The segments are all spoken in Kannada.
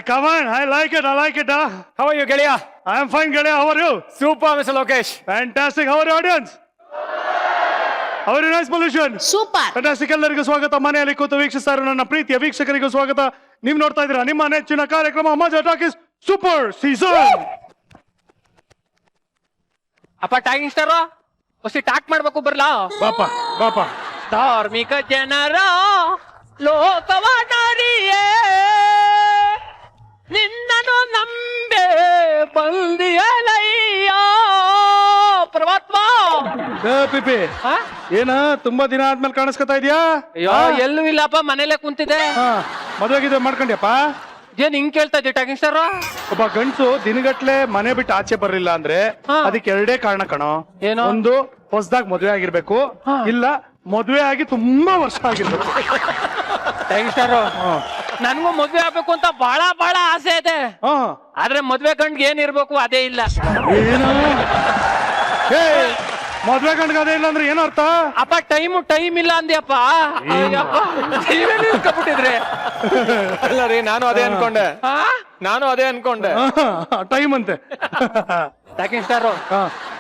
Come on, I like it. How are you, ಗೆಳೆಯ? I am fine, Gale. How are you? Super, Mr. Lokesh. Fantastic. How are your audience? How are you, nice pollution? Super. Fantastic. ಎಲ್ಲರಿಗೂ ಸ್ವಾಗತ. ಮನೆಯಲ್ಲಿ ಕೂತು ವೀಕ್ಷಿಸ್ತಾ ಇರೋ ನನ್ನ ಪ್ರೀತಿಯ ವೀಕ್ಷಕರಿಗೂ ಸ್ವಾಗತ. ನೀವು ನೋಡ್ತಾ ಇದ್ದೀರಾ ನಿಮ್ಮ ನೆಚ್ಚಿನ ಕಾರ್ಯಕ್ರಮ ಮಜಾ ಟಾಕೀಸ್ ಸೂಪರ್ ಸೀಸನ್. ಅಪ್ಪ ಟಾಕಿಂಗ್ ಸ್ಟಾರ್ ಹೊಸಿ ಟಾಕ್ ಮಾಡ್ಬೇಕು ಬರ್ಲಾ? ಬಾಪ. ಧಾರ್ಮಿಕ ಜನರ ಲೋಕವಾನರಿಯೇ ನಿನ್ನನ್ನು ನಂಬೆ ಬಂದಿಯಲಯ್ಯ ಪರಮಾತ್ಮ. ಪಿಪಿ ಏನ ತುಂಬಾ ದಿನ ಆದ್ಮೇಲೆ ಕಾಣಿಸ್ಕೊತಾ ಇದೆಯಾ? ಅಯ್ಯೋ ಎಲ್ಲೂ ಇಲ್ಲಪ್ಪ, ಮನೇಲೆ ಕುಂತಿದೆ. ಮದುವೆಗಿದ್ರೆ ಮಾಡ್ಕೊಂಡ್ಯಪ್ಪ? ಏನ್ ಹಿಂಗ್ ಕೇಳ್ತಾ ಇದ್ದೆ ಟಾಕಿಂಗ್ ಸ್ಟಾರ್? ಒಬ್ಬ ಗಂಡ್ಸು ದಿನಗಟ್ಲೆ ಮನೆ ಬಿಟ್ಟು ಆಚೆ ಬರ್ಲಿಲ್ಲ ಅಂದ್ರೆ ಅದಕ್ಕೆ ಎರಡೇ ಕಾರಣ ಕಣೋ. ಏನು? ಒಂದು ಹೊಸದಾಗಿ ಮದುವೆ ಆಗಿರ್ಬೇಕು, ಇಲ್ಲ ಮದುವೆ ಆಗಿ ತುಂಬಾ ವರ್ಷ ಆಗಿರ್ಬೇಕು. ಟಾಕಿಂಗ್ ಸ್ಟಾರ್, ನನ್ಗೂ ಮದ್ವೆ ಆಗ್ಬೇಕು ಅಂತ ಬಹಳ ಆಸೆ ಇದೆ. ಆದ್ರೆ ಮದ್ವೆ ಗಂಡ್ಗೆ ಏನ್ ಇರ್ಬೇಕು ಅದೇ ಇಲ್ಲ. ಏನು ಮದ್ವೆ ಗಂಡ್ಗೆ ಅದೇ ಇಲ್ಲ ಅಂದ್ರೆ ಏನರ್ಥ? ಅಪ್ಪ ಟೈಮ್ ಇಲ್ಲ ಅಂದ್ಯಪ್ಪ. ಬಿಟ್ಟಿದ್ರೆ ಅಲ್ಲ ರೀ, ನಾನು ಅದೇ ಅನ್ಕೊಂಡೆ. ಟೈಮ್ ಅಂತೆ. ಟಾಕಿಂಗ್ ಸ್ಟಾರ್,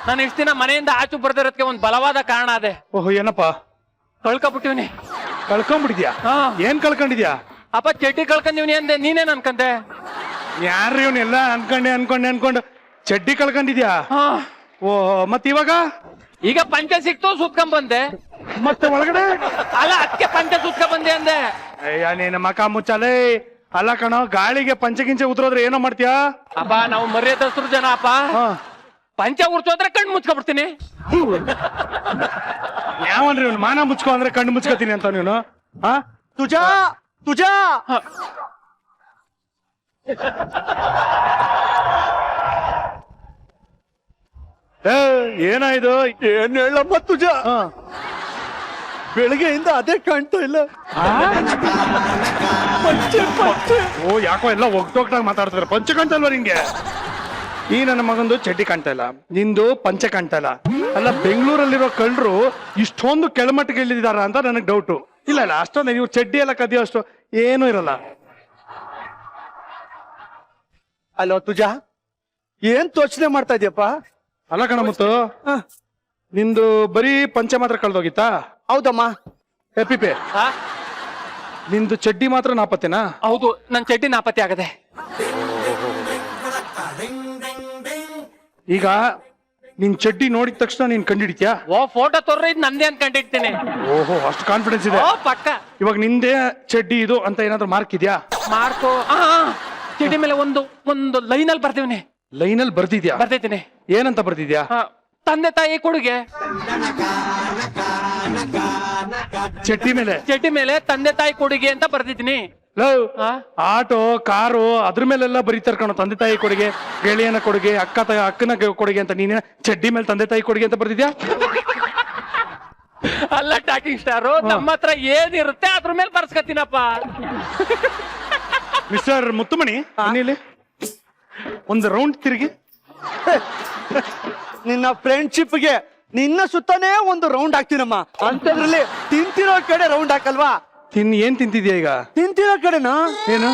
ನಾನು ಇಷ್ಟ ದಿನ ಮನೆಯಿಂದ ಆಚು ಬರ್ದಿರೋದಕ್ಕೆ ಒಂದ್ ಬಲವಾದ ಕಾರಣ ಅದೇ. ಓಹೋ, ಏನಪ್ಪ? ಕಳ್ಕೊಬಿಟ್ಟಿವ್ನಿ. ಕಳ್ಕೊಂಡ್ಬಿಟ್ಟಿದ್ಯಾ? ಏನ್ ಕಳ್ಕೊಂಡಿದ್ಯಾ? ಅಪ್ಪ ಚಡ್ಡಿ ಕಳ್ಕೊಂಡಿವ್ನಿ ಅಂದೆ, ನೀನೇನ್ ಅನ್ಕಂದೆ? ಯಾರು ಇವನ್ನೆಲ್ಲ ಅನ್ಕೊಂಡು ಚಡ್ಡಿ ಕಳ್ಕೊಂಡಿದ್ಯಾ? ಓ, ಮತ್ ಇವಾಗ ಈಗ ಪಂಚೆ ಸಿಕ್ತು, ಸುತ್ಕೊಂಡ್ ಬಂದೆ. ಮತ್ತೆ ಒಳಗಡೆ ಅಲ್ಲ, ಅದಕ್ಕೆ ಪಂಚೆ ಸುತ್ಕೊಂಡ್ ಬಂದೆ ಅಂದೆ. ಅಯ್ಯ, ನೀನ ಮಕ ಮುಚ್ಚಾಲೆ. ಅಲ್ಲ ಕಣೋ, ಗಾಳಿಗೆ ಪಂಚೆ ಉತ್ತರೋದ್ರೆ ಏನೋ ಮಾಡ್ತೀಯಾ? ಅಪ್ಪ ನಾವು ಮರ್ಯಾದಸ್ರು ಜನ ಅಪ್ಪ. ಪಂಚೆ ಉಡ್ಸೋದ್ರೆ ಕಣ್ಣು ಮುಚ್ಕೊಬಿಡ್ತೀನಿ. ಯಾವನ್ರಿ ಇವ್ನು ಮಾನ ಮುಚ್ಕೊ ಅಂದ್ರೆ ಕಣ್ಣು ಮುಚ್ಕೋತೀನಿ ಅಂತ ನೀನು? ತುಜಾ ಏನಾಯ್ತು? ಏನ್ ಹೇಳಮ್ಮ ತುಜ, ಬೆಳಗ್ಗೆಯಿಂದ ಅದೇ ಕಾಣ್ತಾ ಇಲ್ಲ. ಓ, ಯಾಕೋ ಎಲ್ಲ ಒಗ್ಟೋಗ್ಟಾಗ ಮಾತಾಡ್ತಾರೆ. ಪಂಚೆ ಕಾಣ್ತಾ ಇಲ್ವಾ ನಿಂಗೆ? ಈ ನನ್ನ ಮಗಂದು ಚಡ್ಡಿ ಕಾಣ್ತಾ ಇಲ್ಲ, ನಿಂದು ಪಂಚೆ ಕಾಣ್ತಾ ಇಲ್ಲ. ಅಲ್ಲ, ಬೆಂಗಳೂರಲ್ಲಿರೋ ಕಳ್ಳರು ಇಷ್ಟೊಂದು ಕೆಳಮಟ್ಟಿಗೆ ಇಳಿದಿದಾರ ಅಂತ ನನಗೆ ಡೌಟು. ಇಲ್ಲ ಅಷ್ಟೊಂದು ನೀವು ಚಡ್ಡಿ ಎಲ್ಲ ಕದಿಯೋ ಅಷ್ಟು ಏನೂ ಇರಲ್ಲ. ಅಲೋ ತುಜ, ಏನ್ ಯೋಚನೆ ಮಾಡ್ತಾ ಇದ್ಯಪ್ಪ? ಅಲ್ಲ ಕಣ ಮುತ್ತು, ನಿಂದು ಬರೀ ಪಂಚೆ ಮಾತ್ರ ಕಳ್ದೋಗಿತ್ತಾ? ಹೌದಮ್ಮ. ಪಿಪೆ, ನಿಂದು ಚಡ್ಡಿ ಮಾತ್ರ ನಾಪತ್ತೆನಾ? ಹೌದು, ನನ್ ಚಡ್ಡಿ ನಾಪತ್ತೆ ಆಗದೆ. ಈಗ ನಿನ್ ಚಡ್ಡಿ ನೋಡಿದ ತಕ್ಷಣ ನೀನ್ ಕಂಡಿಡಿತ್ಯಾ? ಓ, ಫೋಟೋ ತೋರ್ರೆ ಇದು ನಂದೇ ಅಂತ ಕಂಡಿಡ್ತೀನಿ. ಓಹೋ, ಅಷ್ಟು ಕಾನ್ಫಿಡೆನ್ಸ್ ಇದೆ? ಓ, ಪಕ್ಕ. ಇವಾಗ ನಿಂದೇ ಚಡ್ಡಿ ಇದು ಅಂತ ಏನಾದ್ರು ಮಾರ್ಕ್ ಇದೆಯಾ? ಮಾರ್ಕು ಚಡ್ಡಿ ಮೇಲೆ ಒಂದು ಲೈನಲ್ಲಿ ಬರ್ತೀವಿ. ಲೈನಲ್ಲಿ ಬರ್ದಿದ್ಯಾ? ಬರ್ದೈತೀನಿ. ಏನಂತ ಬರ್ದಿದ್ಯಾ? ತಂದೆ ತಾಯಿ ಕೊಡುಗೆ. ಚಡ್ಡಿ ಮೇಲೆ ತಂದೆ ತಾಯಿ ಕೊಡುಗೆ ಅಂತ ಬರ್ದಿದ್ದೀನಿ. ಆಟೋ, ಕಾರು ಅದ್ರ ಮೇಲೆಲ್ಲ ಬರೀತಾರ ಕಣೋ ತಂದೆ ತಾಯಿ ಕೊಡುಗೆ, ಗೆಳೆಯನ ಕೊಡುಗೆ, ಅಕ್ಕನ ಕೊಡುಗೆ ಅಂತ. ನೀನೇ ಚಡ್ಡಿ ಮೇಲೆ ತಂದೆ ತಾಯಿ ಕೊಡುಗೆ ಅಂತ ಬರ್ದಿದ್ಯಾ? ಅಲ್ಲ ಟಾಕಿಂಗ್ ಸ್ಟಾರ್, ನಮ್ಮ ಹತ್ರ ಏನಿರುತ್ತೆ ಅದ್ರ ಮೇಲೆ ಬರ್ಸ್ಕತ್ತೀನಪ್ಪ. ಮಿಸ್ಟರ್ ಮುತ್ತುಮಣಿ, ಇಲ್ಲಿ ಒಂದು ರೌಂಡ್ ತಿರುಗಿ. ನಿನ್ನ ಫ್ರೆಂಡ್ಶಿಪ್ಗೆ ನಿನ್ನ ಸುತ್ತಾನೇ ಒಂದು ರೌಂಡ್ ಹಾಕ್ತೀನಮ್ಮ. ಅಂತದ್ರಲ್ಲಿ ತಿಂತಿರೋ ಕಡೆ ರೌಂಡ್ ಹಾಕಲ್ವಾ? ಏನ್ ತಿಂತಿದ್ಯಾ ಈಗ? ತಿಂತಿರೋ ಕಡೆನಾ? ಏನು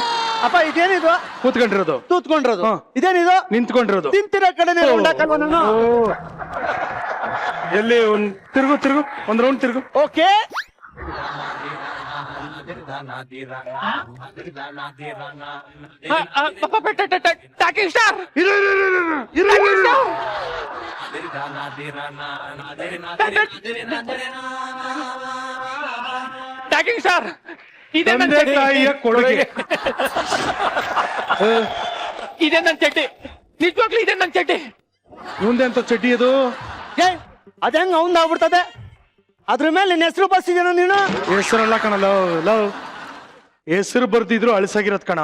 ಅಪ್ಪ, ಇದೇನಿದು? ಕೂತ್ಕೊಂಡಿರೋದು. ತೂತ್ಕೊಂಡಿರೋದು. ಇದೇನಿದು? ನಿಂತ್ಕೊಂಡಿರೋದು. ತಿಂತಿರೋ ಕಡೆನೇ ರೌಂಡ್ ಹಾಕಲ್ವಾ ನಾನು? ಎಲ್ಲಿ ಒಂದ್ ತಿರುಗು ಒಂದ್ ರೌಂಡ್ ತಿರುಗು. Okay. Talking star, talking star, ಇದೇ ನನ್ನ ತಂದೆ ತಾಯಿಯ ಕೊಡುಗೆ. ಇದೇ ನನ್ನ ಚಡ್ಡಿ, ನಿಜವಾಗ್ಲೂ ಇದೇ ನನ್ನ ಚಡ್ಡಿ. ಮುಂದೆ ಅಂತ ಚಡ್ಡಿ ಅದು? ಅದ ಹೆಂಗ ಅವಂದ್ ಆಗ್ಬಿಡ್ತದೆ? ಅದ್ರ ಮೇಲೆ ನಿನ್ನ ಹೆಸರು ಬರ್ಸಿದೇನ ನೀನು? ಹೆಸರಲ್ಲ ಕಣ, ಲವ್ ಹೆಸರು ಬರ್ದಿದ್ರು ಅಳಿಸಾಗಿರತ್ ಕಣ.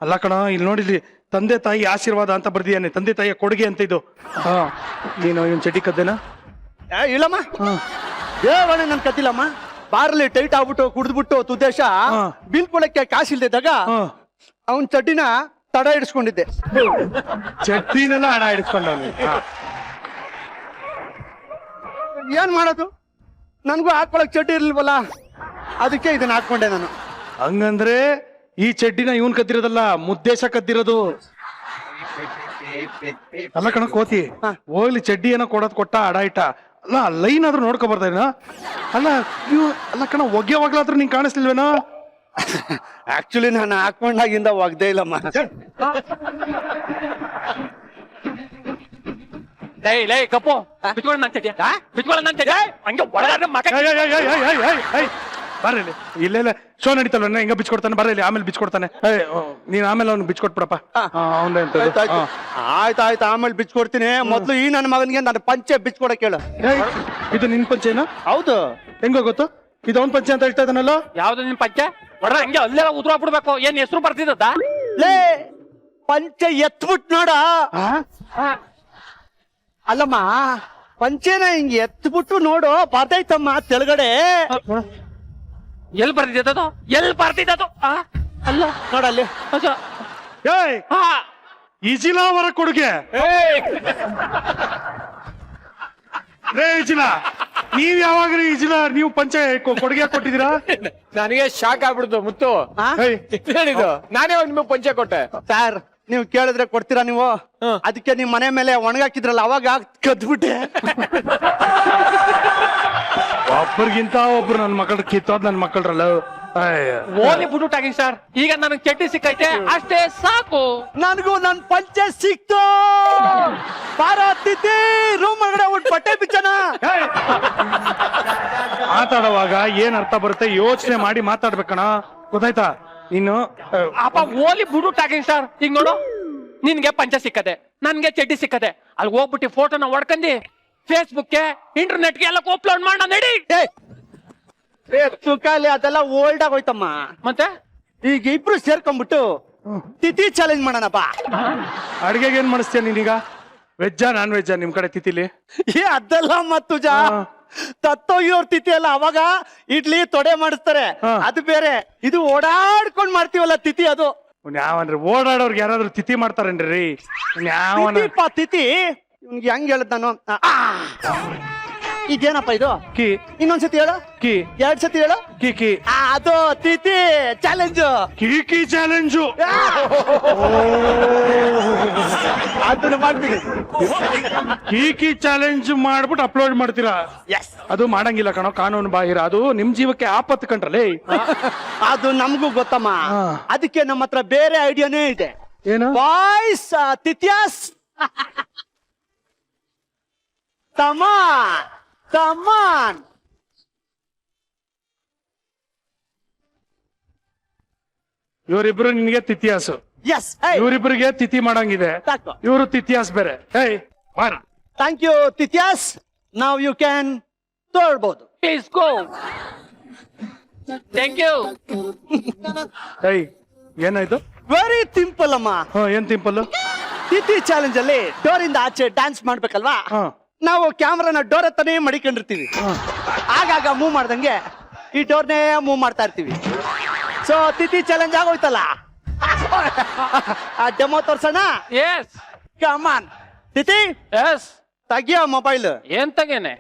ಅಲ್ಲ ಕಣ, ಇಲ್ಲಿ ನೋಡಿಲಿ, ತಂದೆ ತಾಯಿ ಆಶೀರ್ವಾದ ಅಂತ ಬರ್ದಿಯಾನೆ, ತಂದೆ ತಾಯಿಯ ಕೊಡುಗೆ ಅಂತ ಇದು. ನೀನು ಇವನ್ ಚಡ್ಡಿ ಕದ್ದೇನಾ? ಇಲ್ಲಮ್ಮ, ಏ ನನ್ ಕತ್ತಿಲ್ಲಮ್ಮ. ಬಾರಲ್ಲಿ ಟೈಟ್ ಆಗ್ಬಿಟ್ಟು ಕುಡಿದ್ಬಿಟ್ಟು ತುದ್ದೇಶ ಬಿಲ್ ಕೊಡಕ್ಕೆ ಕಾಸಿಲ್ದಿದ್ದಾಗ ಅವನ್ ಚಡ್ಡಿನ ತಡ ಹಿಡಿಸ್ಕೊಂಡಿದ್ದೆ. ಚಡ್ಡಿನೆಲ್ಲ ಹಣ ಹಿಡಿಸ್ಕೊಂಡವನು. ಏನ್ ಮಾಡೋದು, ನನ್ಗೂ ಹಾಕೊಳಕ್ ಚಡ್ಡಿ ಇರ್ಲಿಲ್ವಲ್ಲ, ಅದಕ್ಕೆ ಇದನ್ನ ಹಾಕೊಂಡೆ ನಾನು. ಹಂಗಂದ್ರೆ ಈ ಚಡ್ಡಿನ ಇವನ್ ಕದ್ದಿರೋದಲ್ಲ, ಮುದ್ದೇಶ ಕದ್ದಿರೋದು. ಅಲ್ಲ ಕಣ ಕೋತಿ, ಹೋಗ್ಲಿ ಚಡ್ಡಿ ಏನೋ ಕೊಡೋದ್ ಕೊಟ್ಟ ಅಡ ಇಟ್ಟ, ಅಲ್ಲ ಲೈನ್ ಆದ್ರೂ ನೋಡ್ಕೊ ಬರ್ತಾಯಿನ. ಅಲ್ಲ ಇವ್ ಅಲ್ಲ ಕಣ, ಒಗ್ಗೆ ಒಗ್ಲಾದ್ರೂ ನಿಂಗೆ ಕಾಣಿಸ್ಲಿಲ್ವೇನೋ? ಆಕ್ಚುಲಿ ನಾನು ಹಾಕೊಂಡಾಗಿಂದ ಒಗ್ದೇ ಇಲ್ಲಮ್ಮ. ಲೇ ಕಪ್ಪು ಬಿಚ್ಕೊಳ್ಳ ನನ್ ಚಡ್ಡಿ, ಬಿಚ್ಕೊಳ್ಳ ನನ್ ಚಡ್ಡಿ. ಹಂಗೆ ಒಳಗಾದ್ರೆ ಮಕ ಬರ್ರಿ ಇಲ್ಲ ಶೋ ನಡೀತಲ್ವ, ಹಿಂಗ ಬಿಚ್ಕೊಡ್ತಾನೆ, ಬರ್ರಿ ಆಮೇಲೆ ಬಿಚ್ಕೊಡ್ತಾನೆ. ನೀನ್ ಆಮೇಲೆ ಅವ್ನಿಗೆ ಬಿಚ್ಕೊಟ್ಬಿಡಪ್ಪ. ಆಯ್ತಾಯ್ತು, ಆಮೇಲೆ ಬಿಚ್ಕೊಡ್ತೀನಿ. ಮೊದ್ಲು ಈ ನನ್ನ ಮಗನಿಗೆ ನನ್ನ ಪಂಚೆ ಬಿಚ್ಕೊಡಕ್ ಹೇಳು. ಇದು ನಿನ್ ಪಂಚೆನಾ? ಹೌದು. ಹೆಂಗೋ ಗೊತ್ತು ಇದು ಅವ್ನ್ ಪಂಚೆ ಅಂತ ಹೇಳ್ತಾ ಇದ್ದಾನಲ್ಲ? ಯಾವ್ದು ನಿನ್ ಪಂಚೆ? ಹೊಡ್ರ ಹಂಗೆ ಅಲ್ಲೆಲ್ಲ ಉದ್ರ ಬಿಡ್ಬೇಕು. ಏನ್ ಹೆಸರು ಬರ್ತಿದ್ದ? ಲೇ ಪಂಚೆ ಎತ್ಬಿಟ್ ನೋಡ. ಅಲ್ಲಮ್ಮ, ಪಂಚೆನ ಹಿಂಗ್ ಎತ್ಬಿಟ್ಟು ನೋಡು, ಬರ್ತೈತಮ್ಮ ತೆಳಗಡೆ. ಎಲ್ಲಿ ಬರ್ತಿದ್ದದು? ಎಲ್ಲಿ ಬರ್ತಿದ್ದದು? ಅಲ್ಲ ನೋಡಲ್ಲಿ. ಏಯ್ ಇಜಿಲಾವರ ಕೊಡುಗೆ ರೇ ಇಜಿಲಾ, ನೀವ್ ಯಾವಾಗ್ರಿ ಇಜಿಲಾ ನೀವು ಪಂಚೆ ಕೊಡುಗೆ ಕೊಟ್ಟಿದ್ದೀರಾ? ನನಗೆ ಶಾಕ್ ಆಗ್ಬಿಡ್ತು ಮುತ್ತು. ಹೇಳಿದ್ದು ನಾನೇ ನಿಮಗೆ ಪಂಚೆ ಕೊಟ್ಟೆ. ಸರ್ ನೀವು ಕೇಳಿದ್ರೆ ಕೊಡ್ತೀರಾ ನೀವು? ಅದಕ್ಕೆ ನಿಮ್ ಮನೆ ಮೇಲೆ ಒಣಗಾಕಿದ್ರಲ್ಲ, ಅವಾಗ ಕದ್ಬಿಟ್ಟೆ. ಒಬ್ಬರಿಗಿಂತ ಒಬ್ರು ನನ್ ಮಕ್ಕಳು ಕಿತ್ತೋದ್ ನನ್ ಮಕ್ಕಳ್ರಲ್ಲ. ಓಲಿ ಬಿಡು ಟಾಕಿಂಗ್ ಸರ್. ಈಗ ನನಗ್ ಚಡ್ಡಿ ಸಿಕ್ಕೈತೆ, ಅಷ್ಟೇ ಸಾಕು. ನನಗೂ ನನ್ ಪಂಚೆ ಸಿಕ್ತು. ಪಾರತಿತಿ ರೂಮ್ ಒಳಗಡೆ ಉಟ್ ಬಟ್ಟೆ ಬಿಚ್ಚನ. ಮಾತಾಡುವಾಗ ಏನ್ ಅರ್ಥ ಬರುತ್ತೆ ಯೋಚನೆ ಮಾಡಿ ಮಾತಾಡ್ಬೇಕಣ, ಗೊತ್ತಾಯ್ತಾ? ಇನ್ನು ಅಪ್ಪ ಓಲಿ ಬಿಡು ಟಾಕಿಂಗ್ ಸರ್. ಈಗ ನೋಡು, ನಿನ್ಗೆ ಪಂಚೆ ಸಿಕ್ಕದೆ, ನನ್ಗೆ ಚಡ್ಡಿ ಸಿಕ್ಕದೆ. ಅಲ್ಲಿ ಹೋಗ್ಬಿಟ್ಟು ಫೋಟೋನ ಹೊಡ್ಕಂದಿ ಫೇಸ್ಬುಕ್ಗೆ ಇಂಟರ್ನೆಟ್ಗೆ ಎಲ್ಲ ಅಪ್ಲೋಡ್ ಮಾಡ ನಡಿ. ಸುಖಾಲಿ ಅದೆಲ್ಲ ಓಲ್ಡ್ ಆಗೋಯ್ತಮ್ಮ. ಮತ್ತೆ ಈಗ ಇಬ್ರು ಸೇರ್ಕೊಂಡ್ಬಿಟ್ಟು ತಿಥಿ ಚಾಲೆಂಜ್ ಮಾಡೋಣ ಬಾ. ಅಡ್ಗೆಗೆ ಏನ್ ಮಾಡಿಸ್ತೀಯ ನೀನೀಗ? ವೆಜ್ಜಾ ನಾನ್ ವೆಜ್ಜಾ ನಿಮ್ ಕಡೆ ತಿಥಿಲಿ? ಅದೆಲ್ಲ ಮತ್ತುಜ ತತ್ತೋಗಿರೋರ್ ತಿಥಿ ಅಲ್ಲ, ಅವಾಗ ಇಡ್ಲಿ ತೊಡೆ ಮಾಡಿಸ್ತಾರೆ, ಅದು ಬೇರೆ. ಇದು ಓಡಾಡ್ಕೊಂಡ್ ಮಾಡ್ತೀವಲ್ಲ ತಿಥಿ, ಅದು ಯಾವನ್ರಿ ಓಡಾಡೋರ್ಗೆ ಯಾರಾದ್ರೂ ತಿಥಿ ಮಾಡ್ತಾರೇನ್ರಿ? ಯಾವನ ತಿಥಿ ಇವ್ನಿಗೆ ಹೆಂಗ್ ಹೇಳದ್ ನಾನು? ಇದೇನಪ್ಪ ಇದು? ಕಿ. ಇನ್ನೊಂದ್ಸತಿ ಹೇಳು. ಕಿ. 2 ಸತಿ ಹೇಳು. ಕಿ. ಅದು ತಿಥಿ ಚಾಲೆಂಜು. ಕಿ ಚಾಲೆಂಜು ಅದನ್ನ ಮಾಡ್ಬಿಡಿ. ಕಿ ಚಾಲೆಂಜ್ ಮಾಡ್ಬಿಟ್ಟು ಅಪ್ಲೋಡ್ ಮಾಡ್ತೀರಾ? ಅದು ಮಾಡಂಗಿಲ್ಲ ಕಣೋ, ಕಾನೂನು ಬಾಹಿರ. ಅದು ನಿಮ್ ಜೀವಕ್ಕೆ ಆಪತ್ತು ಕಂಡ್ರಲ್ಲೇ. ಅದು ನಮಗೂ ಗೊತ್ತಮ್ಮ. ಅದಕ್ಕೆ ನಮ್ಮ ಹತ್ರ ಬೇರೆ ಐಡಿಯಾನೇ ಇದೆ. ಏನು? ಬಾಯ್ಸ್ ತಿಥ್ಯಾಸ್ ಕಮಾನ್. ಇವರಿಬ್ರು ನಿನ್ಗೆ ತಿಥಿಯಾಸು, ಎಸ್. ಇವರಿಬ್ರಿಗೆ ತಿಥಿ ಮಾಡಂಗಿದೆ, ಇವರು ತಿಥಿಯಾಸ್ ಬೇರೆ. ಹೇಯ್ ಬಾರ. ಥ್ಯಾಂಕ್ ಯು ತಿಥ್ಯಾಸ್. ನಾವ್ ಯು ಕ್ಯಾನ್ ತೋರ್ಬೋದು. Please go. Thank you. ಹೇಯ್ ಏನಾಯ್ತು? ವೆರಿ ಸಿಂಪಲ್ ಅಮ್ಮ. ಏನ್ ಸಿಂಪಲ್? ತಿಥಿ ಚಾಲೆಂಜ್ ಅಲ್ಲಿ ಡೋರ್ ಇಂದ ಆಚೆ ಡ್ಯಾನ್ಸ್ ಮಾಡ್ಬೇಕಲ್ವಾ? ನಾವು ಕ್ಯಾಮ್ರಾನ ಡೋರ್ ಹತ್ತನೇ ಮಡಿಕೊಂಡಿರ್ತೀವಿ. ಆಗಾಗ ಮೂವ್ ಮಾಡ್ದಂಗೆ ಈ ಡೋರ್ನೇ ಮೂವ್ ಮಾಡ್ತಾ ಇರ್ತೀವಿ. ಸೊ ತಿಥಿ ಚಾಲೆಂಜ್ ಆಗೋಯ್ತಲ್ಲ, ಆ ಡೆಮೋ ತೋರ್ಸೋಣ. ಎಸ್ ಕಮಾನ್ ತಿಥಿ. ಎಸ್. ತೆಗಿಯೋ ಮೊಬೈಲ್. ಏನ್ ತಗೇನೆ?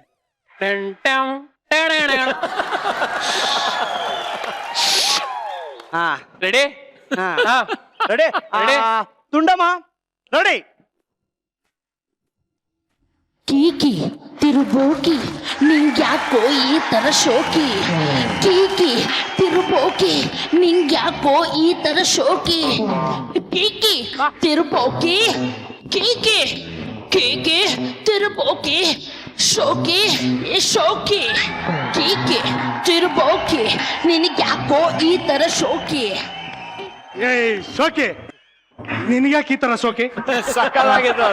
ಹಾ ರೆಡಿ? Ready ready. ತುಂಡಮ್ಮ ರೆಡಿ. ಕೀಕಿ ತಿರುಬೋಕಿ ನಿಂಗ್ಯಾಕೋ ಈ ತರ ಶೋಕಿ. ಕೀಕಿ ತಿರುಬೋಕಿ ನಿಂಗ್ಯಾಕೋ ಈ ತರ ಶೋಕಿ. ಕೀಕಿ ತಿರುಬೋಕಿ, ಕೀಕಿ ಕೀಕಿ ತಿರುಬೋಕಿ, ಶೋಕಿ ಶೋಕಿ. ಕೀಕಿ ತಿರುಬೋಕಿ ನಿನಗ್ಯಾಕೋ ಈ ತರ ಶೋಕಿ. ಏಯ್ ಶೋಕಿ, ನಿನ್ಗ್ಯಾಕೆ ಈ ತರ ಶೋಕಿ? ಸಕ್ಕತ್ತಾಗಿತ್ತು.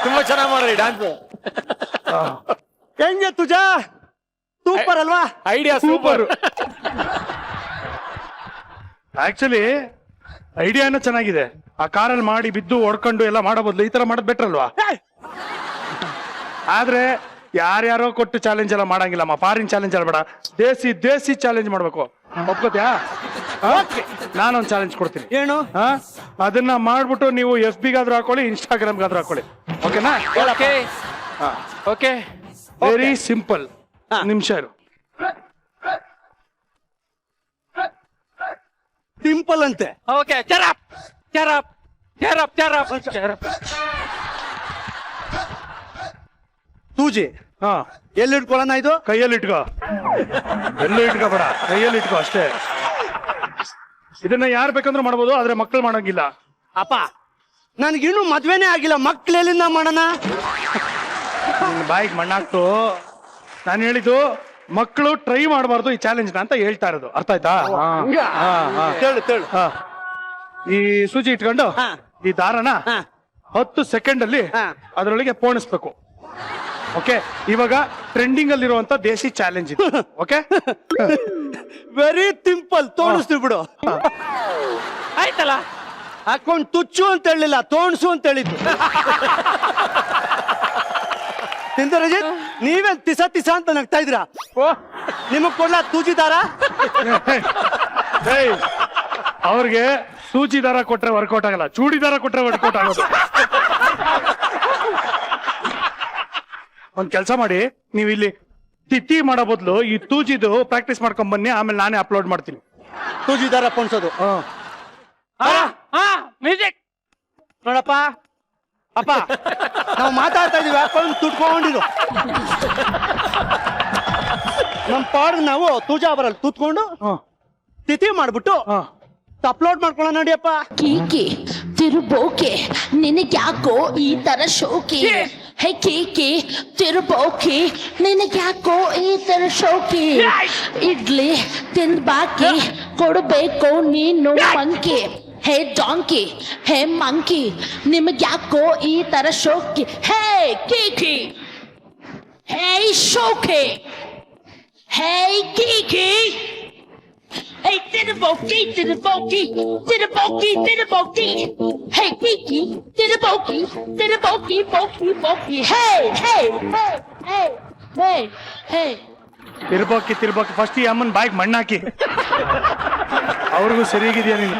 ತುಂಬಾ ಚೆನ್ನಾಗಿ ಮಾಡ್ರಿ ಡಾನ್ಸ್. ಹೆಂಗೆ ತುಜಾ? ಸೂಪರ್ ಅಲ್ವಾ? Idea super. ಆಕ್ಚುಲಿ ಐಡಿಯಾನ ಚೆನ್ನಾಗಿದೆ. ಆ ಕಾರಲ್ಲಿ ಮಾಡಿ ಬಿದ್ದು ಹೊಡ್ಕೊಂಡು ಎಲ್ಲ ಮಾಡೋ ಬದಲು ಈ ತರ ಮಾಡೋದ್ ಬೆಟರ್ ಅಲ್ವಾ? ಆದ್ರೆ ಯಾರ್ಯಾರೋ ಕೊಟ್ಟು ಚಾಲೆಂಜ್ ಎಲ್ಲ ಮಾಡಂಗಿಲ್ಲಮ್ಮ. ಫಾರಿನ್ ಚಾಲೆಂಜ್ ಅಲ್ಲ ಬೇಡ, ದೇಸಿ ಚಾಲೆಂಜ್ ಮಾಡ್ಬೇಕು. ಒಪ್ಕೋತ್ಯಾ? ನಾನೊಂದು ಚಾಲೆಂಜ್ ಕೊಡ್ತೀನಿ. ಏನು? ಅದನ್ನ ಮಾಡ್ಬಿಟ್ಟು ನೀವು FB ಗಾದ್ರೂ ಹಾಕೊಳ್ಳಿ, ಇನ್ಸ್ಟಾಗ್ರಾಮ್ಗಾದ್ರೂ ಹಾಕೊಳ್ಳಿ. ಓಕೆನಾ? ಓಕೆ. Very simple. ನಿಮಿಷ ಇರು. ಟಿಂಪಲ್ ಅಂತೆ. ಓಕೆ ಚರಪ್ ಚರಪ್ ಚರಪ್ ಚರಪ್ ಚರಪ್. ತೂಜಿ ಹಾ ಎಲ್ಲಿ ಇಟ್ಕೊಳ್ಳೋಣ ಇದು? ಕೈಯಲ್ಲಿ ಇಟ್ಕೋ, ಎಲ್ಲೂ ಇಟ್ಕೋಬೇಡ, ಕೈಯಲ್ಲಿ ಇಟ್ಕೋ ಅಷ್ಟೇ. ಇದನ್ನ ಯಾರು ಬೇಕಂದ್ರೂ ಮಾಡ್ಬೋದು, ಆದ್ರೆ ಮಕ್ಕಳು ಮಾಡಂಗಿಲ್ಲ. ಅಪ್ಪ ನನ್ಗಿನ್ನೂ ಮದ್ವೆನೇ ಆಗಿಲ್ಲ, ಮಕ್ಳು ಎಲ್ಲಿಂದ ಮಾಡೋಣ? ನಿನ್ ಬಾಯಿಗೆ ಮಣ್ಣಾಕ್ತು. ನಾನು ಹೇಳಿದ್ದು ಮಕ್ಕಳು ಟ್ರೈ ಮಾಡಬಾರ್ದು ಈ ಚಾಲೆಂಜ್ ಅಂತ ಹೇಳ್ತಾ ಇರೋದು, ಅರ್ಥ ಆಯ್ತಾ? ತೇಳು ತೇಳು. ಹಾ. ಈ ಸೂಜಿ ಇಟ್ಕೊಂಡು ಹಾ. ಈ ದಾರನ ಹಾ. 10 ಸೆಕೆಂಡ್ ಅಲ್ಲಿ ಹಾ. ಅದರೊಳಗೆ ಪೋಣಿಸ್ಬೇಕು. ಓಕೆ, ಇವಾಗ ಟ್ರೆಂಡಿಂಗ್ ಅಲ್ಲಿರುವಂತ ದೇಸಿ ಚಾಲೆಂಜ್ ಇದು. ಓಕೆ, ವೆರಿ ಸಿಂಪಲ್, ತೋಣಿಸ್ತೀವಿ ಬಿಡು. ಆಯ್ತಲ್ಲ. ಹಾಕೊಂಡ್ ತುಚ್ಚು ಅಂತ ಹೇಳಿಲ್ಲ, ತೋಣಿಸು ಅಂತ ಹೇಳಿದ್ದು. ತಿಂದ ರಜಿತ್, ನೀವೇ ತಿಸ ತಿಸ ಅಂತ ನಗ್ತಾ ಇದ್ದೀರಾ? ನಿಮಗ್ ಕೊಡ್ಲಾ ತೂಜಿ ದಾರ? ಏಯ್, ಅವ್ರಿಗೆ ಸೂಜಿ ದಾರ ಕೊಟ್ರೆ ವರ್ಕೌಟ್ ಆಗಲ್ಲ, ಚೂಡಿ ದಾರ ಕೊಟ್ರೆ ವರ್ಕೌಟ್ ಆಗೋದು. ಒಂದ್ ಕೆಲಸ ಮಾಡಿ, ನೀವು ಇಲ್ಲಿ ತಿತ್ತಿ ಮಾಡೋ ಬದಲು ಈ ತೂಜಿದು ಪ್ರಾಕ್ಟೀಸ್ ಮಾಡ್ಕೊಂಡ್ ಬನ್ನಿ, ಆಮೇಲೆ ನಾನೇ ಅಪ್ಲೋಡ್ ಮಾಡ್ತೀನಿ. ತೂಜಿ ದಾರ ಪೊಣ್ಸೋದು. ಮ್ಯೂಸಿಕ್. ನೋಡಪ್ಪ ಅಪ್ಪ, ನಾವು ಮಾತಾಡ್ತಾ ಇದೀವಿ, ಹಾಕೊಂಡು ತುಟ್ಕೊಂಡಿರು. ನಮ್ ಪಾಡ್ ನಾವು ತೂಜಾ ಬರಲ್ಲ ತುತ್ಕೊಂಡು ತಿಥಿ ಮಾಡ್ಬಿಟ್ಟು ಅಪ್ಲೋಡ್ ಮಾಡ್ಕೊಳ್ಳೋಣ ನಡಿಯಪ್ಪ. ಕೀಕಿ ತಿರುಬೋಕೆ ನಿನಗ್ಯಾಕೋ ಈ ತರ ಶೋಕಿ? ಹೇ ಕೀಕಿ ತಿರುಬೋಕಿ ನಿನಗ್ಯಾಕೋ ಈ ತರ ಶೋಕಿ? ಇಡ್ಲಿ ತಿಂದ್ ಬಾಕಿ ಕೊಡಬೇಕು ನೀನು ಮಂಕಿ. ಹೇ ಡಾಂಕಿ, ಹೇ ಮಂಕಿ, ನಿಮಗ್ಯಾಕೋ ಈ ತರ ಶೋಕಿ? ಹೇ ಕೀಕಿ, ಹೇ ಶೋಕಿ, ಹೇ Kiki. Hey, Tidaboki, Tidaboki, Tidaboki, Tidaboki. Hey, Kiki, Tidaboki, Tidaboki, Boki, Boki. Hey, hey, hey, hey, hey, hey. ತಿರ್ಬೋಕಿ ತಿರ್ಬೋಕಿ, ಫಸ್ಟ್ ಈ ಅಮ್ಮನ್ ಬಾಯಿಗೆ ಮಣ್ಣಾಕಿ. ಅವ್ರಿಗೂ ಸರಿಯಾಗಿದೆಯಾ ನೀನು?